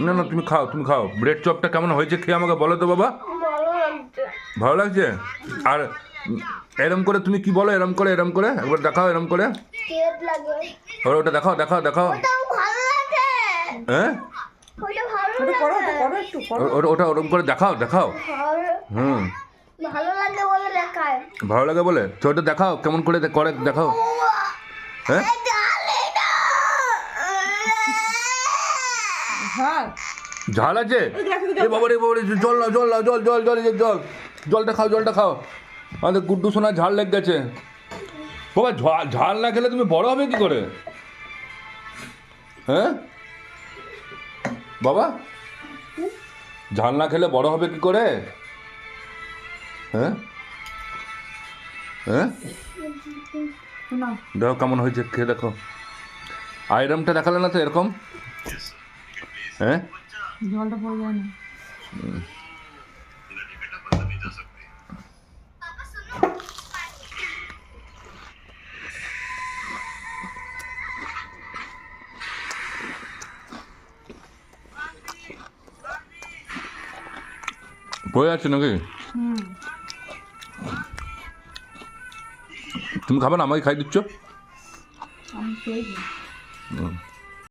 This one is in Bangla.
না না, তুমি খাও, তুমি খাও। ব্রেড চপটা কেমন হয়েছে খেয়ে আমাকে বলো তো বাবা। ভালো লাগছে? আর এরম করে তুমি কি বলো, এরম করে একবার দেখাও, এরম করে। ওটা দেখাও, দেখাও, দেখাও। হ্যাঁ, ওটা ওরম করে দেখাও, দেখাও। হুম, ভালো লাগে বলে দেখায়। ভালো লাগে বলে তো ওটা দেখাও, কেমন করে করে দেখাও। হ্যাঁ, হ্যাঁ ঝাল আছে? এ বাবা রে, বাবা রে, জল না, জল না, জল জল জল জল, জলটা খাও, জলটা খাও। আমাদের গুড্ডু সোনা ঝাল লেগে গেছে বাবা। ঝাল না খেলে তুমি বড় হবে কি করে? হ্যাঁ বাবা, ঝাল না খেলে বড় হবে কি করে? হ্যাঁ হ্যাঁ, না দেখো কেমন হয়েছে, খেয়ে দেখো। আইরমটা দেখালে না তো এরকম। হ্যাঁ, জলটা পড়ে যায় না। পড়ে যাচ্ছে নাকি? হুম তুমি খাবে না, আমাকে খাই দিচ্ছ। আমি খেয়েছি। হুম।